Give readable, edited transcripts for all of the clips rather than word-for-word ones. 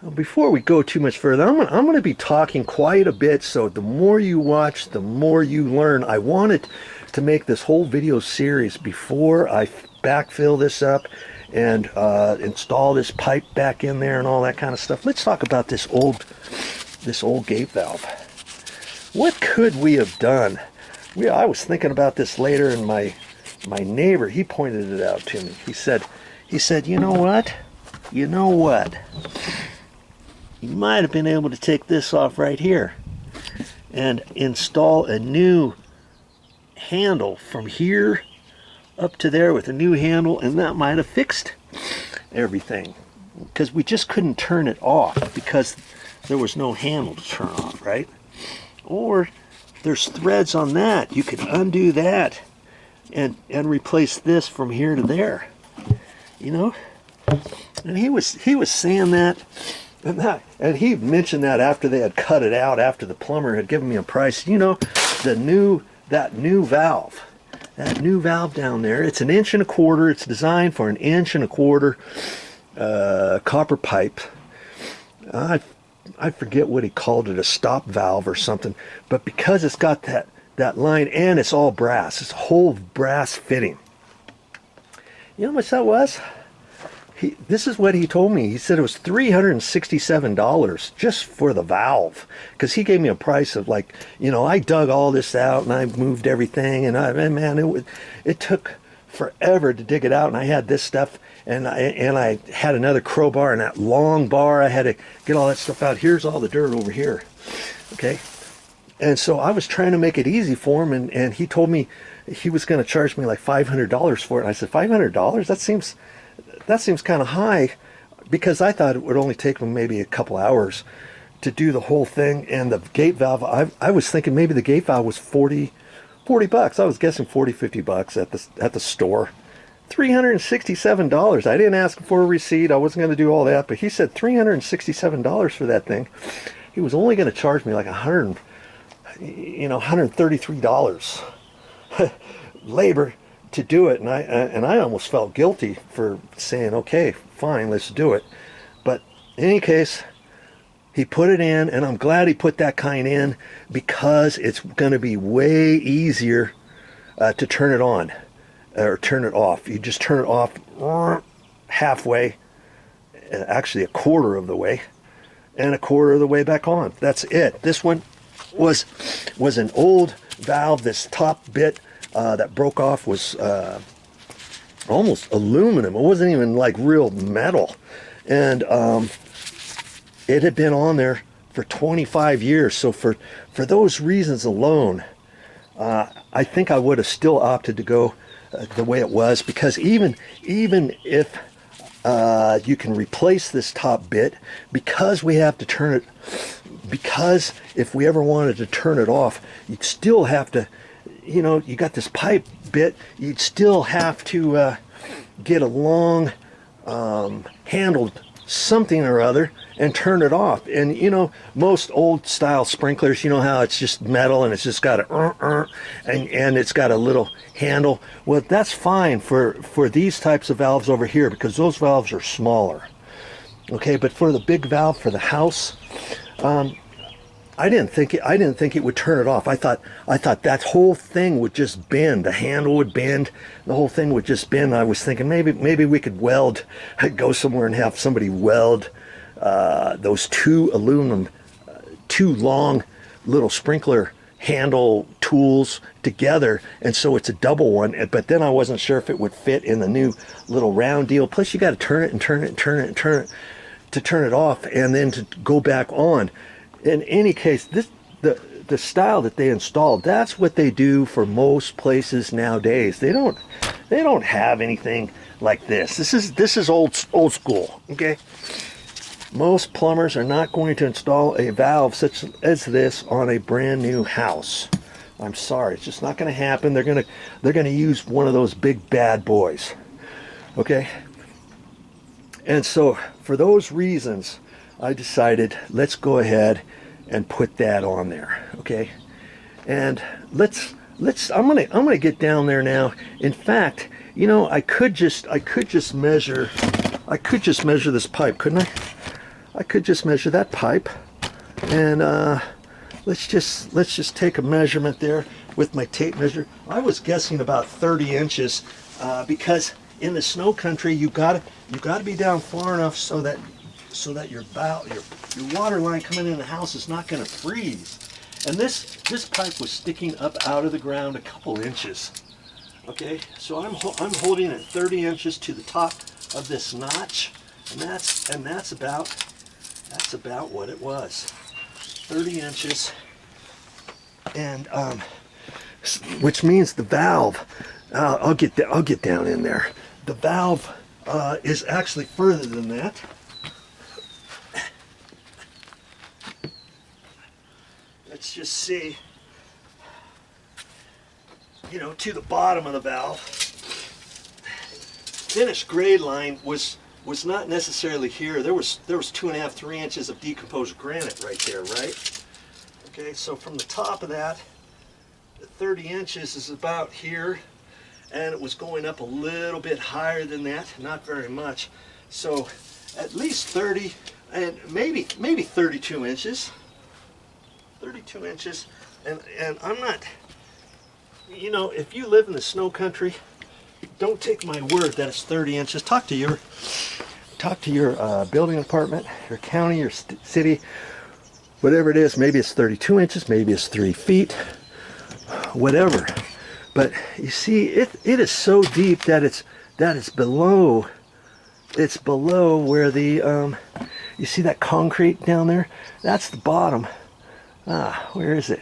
Before we go too much further, I'm gonna be talking quite a bit, so the more you watch, the more you learn. I wanted to make this whole video series before I backfill this up and install this pipe back in there and all that kind of stuff. Let's talk about this old gate valve. What could we have done? I was thinking about this later, and my neighbor, he pointed it out to me. He said, you know what? You might have been able to take this off right here and install a new handle from here up to there with a new handle, and that might have fixed everything, because we just couldn't turn it off because there was no handle to turn off, right? Or there's threads on that. You could undo that and replace this from here to there, you know. And he was saying that. And he mentioned that after they had cut it out, after the plumber had given me a price. You know, that new valve down there, it's 1.25 inches. It's designed for 1.25 inch copper pipe. I forget what he called it, a stop valve or something. But because it's got that line, and it's all brass, it's a whole brass fitting. You know how much that was? This is what he told me. He said it was $367 just for the valve, because he gave me a price of, like, you know, I dug all this out and I moved everything, and man, it took forever to dig it out, and I had this stuff, and I had another crowbar and that long bar. I had to get all that stuff out. Here's all the dirt over here, okay? And so I was trying to make it easy for him, and he told me he was going to charge me like $500 for it. And I said, $500? That seems kind of high, because I thought it would only take them maybe a couple hours to do the whole thing. And the gate valve, I was thinking maybe the gate valve was 40 bucks. I was guessing 50 bucks at the store. $367. I didn't ask for a receipt. I wasn't going to do all that, but he said $367 for that thing. He was only going to charge me like $133 labor to do it, and I almost felt guilty for saying, okay, fine, let's do it. But in any case, he put it in, and I'm glad he put that kind in, because it's going to be way easier to turn it on or turn it off. You just turn it off halfway, actually 1/4 of the way, and 1/4 of the way back on. That's it. This one was an old valve. This top bit that broke off was almost aluminum. It wasn't even like real metal, and it had been on there for 25 years. So for those reasons alone, I think I would have still opted to go the way it was, because even if you can replace this top bit, because we have to turn it, because if we ever wanted to turn it off, you'd still have to, you know, you got this pipe bit, you'd still have to get a long handled something or other and turn it off. And you know, most old style sprinklers, you know how it's just metal and it's just got a and it's got a little handle. Well, that's fine for these types of valves over here, because those valves are smaller, okay? But for the big valve for the house, I didn't think it would turn it off. I thought that whole thing would just bend. The handle would bend. The whole thing would just bend. I was thinking maybe we could weld, go somewhere and have somebody weld those two long little sprinkler handle tools together, and so it's a double one. But then I wasn't sure if it would fit in the new little round deal. Plus, you got to turn it and turn it and turn it and turn it to turn it off, and then to go back on. In any case, the style that they installed, that's what they do for most places nowadays. They don't have anything like this. This is old school, okay? Most plumbers are not going to install a valve such as this on a brand new house. I'm sorry, it's just not going to happen. They're going to use one of those big bad boys, okay? And so for those reasons, I decided, let's go ahead and put that on there, okay? And I'm gonna get down there now. In fact, you know, I could just measure this pipe, couldn't I? I could just measure that pipe, and let's just take a measurement there with my tape measure. I was guessing about 30 inches because in the snow country you gotta be down far enough so that your water line coming in the house is not going to freeze. And this pipe was sticking up out of the ground a couple inches. Okay, so I'm holding it 30 inches to the top of this notch, and that's about what it was, 30 inches, and which means the valve. I'll get down in there. The valve is actually further than that. Let's just see, to the bottom of the valve. Finished grade line was not necessarily here. There was 2.5, 3 inches of decomposed granite right there, right? Okay, so from the top of that, the 30 inches is about here, and it was going up a little bit higher than that, not very much. So at least 30, and maybe 32 inches. 32 inches, and I'm not, if you live in the snow country, don't take my word that it's 30 inches. Talk to your building department, your county, your city, whatever it is. Maybe it's 32 inches, maybe it's 3 feet, whatever. But you see, it is so deep that it's below where the you see that concrete down there? That's the bottom. Where is it?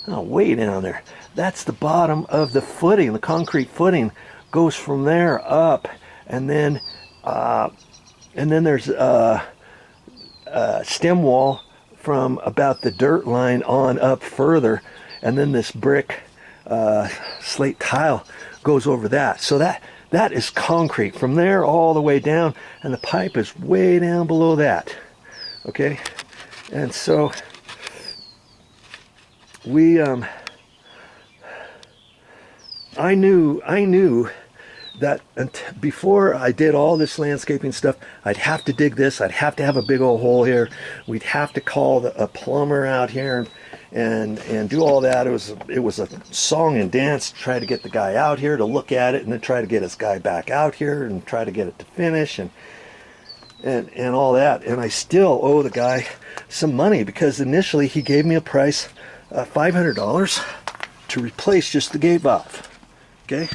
Oh, way down there. That's the bottom of the footing. The concrete footing goes from there up, and then there's a stem wall from about the dirt line on up further, and then this brick slate tile goes over that. So that is concrete from there all the way down, and the pipe is way down below that. Okay, and so I knew that before I did all this landscaping stuff, I'd have to dig this. I'd have to have a big old hole here. We'd have to call a plumber out here and do all that. It was a song and dance to try to get the guy out here to look at it, and then try to get his guy back out here and try to get it to finish and all that. And I still owe the guy some money because initially he gave me a price, $500 to replace just the gate valve. Okay,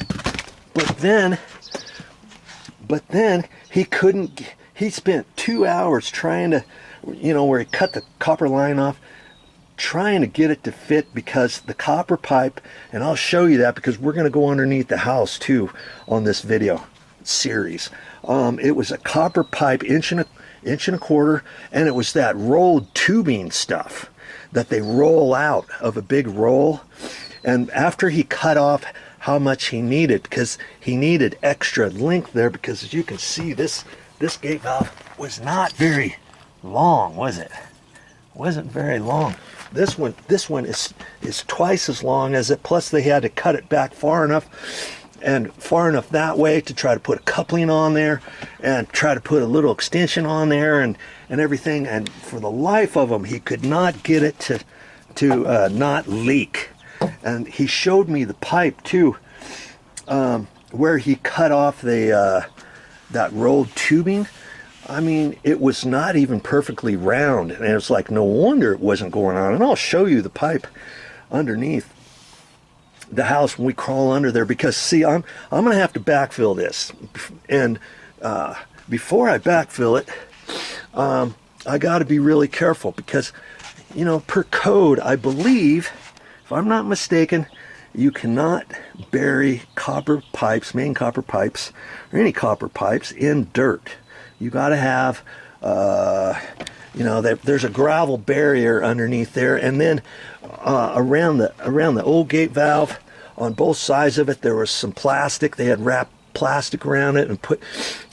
but then he spent 2 hours trying to, where he cut the copper line off, trying to get it to fit, because the copper pipe, and I'll show you that because we're going to go underneath the house too on this video series. It was a copper pipe, inch and a quarter, and it was that rolled tubing stuff that they roll out of a big roll. And after he cut off how much he needed, because he needed extra length there, because as you can see, this gate valve was not very long, was it? Wasn't very long. This one is twice as long as it, plus they had to cut it back far enough that way to try to put a coupling on there and try to put a little extension on there and everything. And for the life of him, he could not get it to not leak. And he showed me the pipe too, where he cut off that rolled tubing. I mean, it was not even perfectly round, and it was like, no wonder it wasn't going on. And I'll show you the pipe underneath the house when we crawl under there, because see, I'm gonna have to backfill this, and before I backfill it, I got to be really careful, because per code, I believe, if I'm not mistaken, you cannot bury copper pipes, main copper pipes, or any copper pipes in dirt. You got to have, there's a gravel barrier underneath there, and then around the old gate valve, on both sides of it, there was some plastic. They had wrapped plastic around it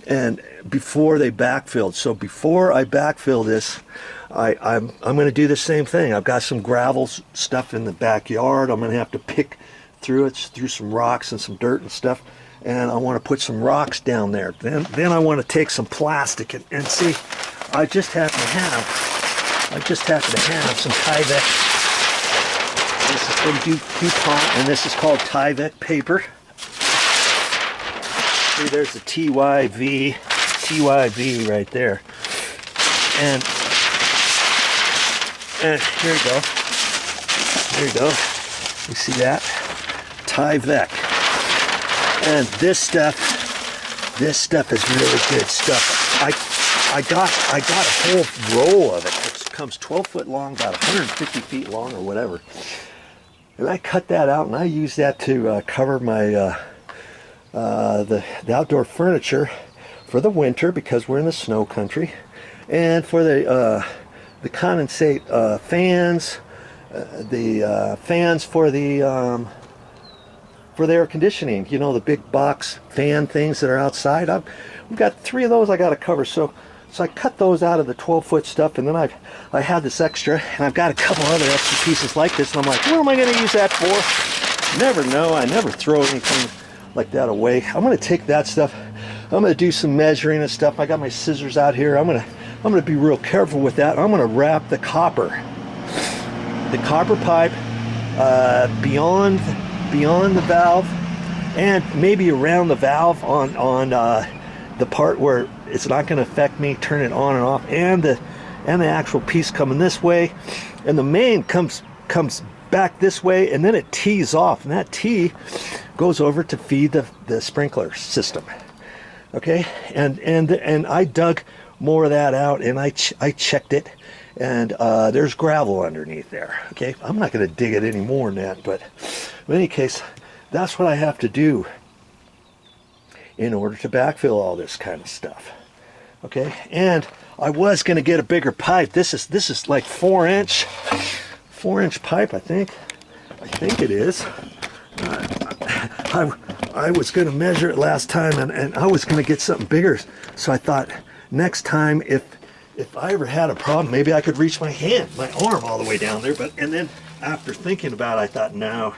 and before they backfilled. So before I backfill this, I'm going to do the same thing. I've got some gravel stuff in the backyard. I'm going to have to pick through some rocks and some dirt and stuff, and I want to put some rocks down there. Then I want to take some plastic and see, I just happen to have some Tyvek. This is from DuPont, and this is called Tyvek paper. See, there's the TYV right there. And here you go. There you go. You see that? Tyvek. And this stuff is really good stuff. I got a whole roll of it. It comes 12 foot long, about 150 feet long or whatever. And I cut that out and I use that to cover my the outdoor furniture for the winter, because we're in the snow country, and for the condensate fans, the fans for the air conditioning. You know, the big box fan things that are outside. We've got 3 of those I got to cover. So I cut those out of the 12-foot stuff, and then I had this extra, and I've got a couple other extra pieces like this, and I'm like, what am I going to use that for? Never know. I never throw anything like that away. I'm going to take that stuff. I'm going to do some measuring and stuff. I got my scissors out here. I'm going to be real careful with that. I'm going to wrap the copper pipe beyond the valve, and maybe around the valve on the part where it's not going to affect me. Turn it on and off, and the actual piece coming this way, and the main comes back this way, and then it tees off, and that tee goes over to feed the sprinkler system. Okay, and I dug more of that out, and I checked it, and there's gravel underneath there. Okay, I'm not going to dig it any more than that, but in any case, that's what I have to do in order to backfill all this kind of stuff. Okay, and I was going to get a bigger pipe. This is like 4-inch pipe, I think it is. I was going to measure it last time, and I was going to get something bigger. So I thought next time, if I ever had a problem, maybe I could reach my arm all the way down there. And then after thinking about it, I thought, no,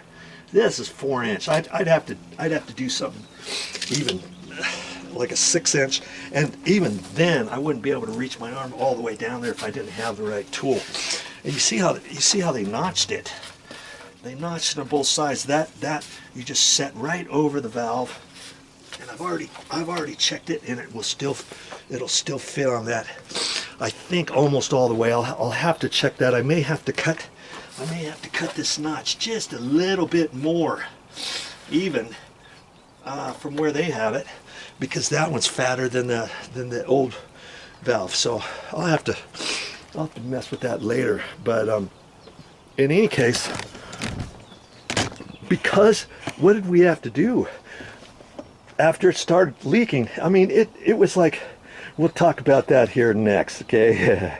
this is 4-inch. I'd have to do something even like a 6-inch, and even then I wouldn't be able to reach my arm all the way down there if I didn't have the right tool. And you see how they notched it. They notched it on both sides. That you just set right over the valve, and I've already checked it, and it'll still fit on that. I think almost all the way. I'll have to check that. I may have to cut this notch just a little bit more, even from where they have it, because that one's fatter than the old valve. So I'll have to mess with that later. But in any case, because what did we have to do after it started leaking? I mean, it was like, we'll talk about that here next, okay?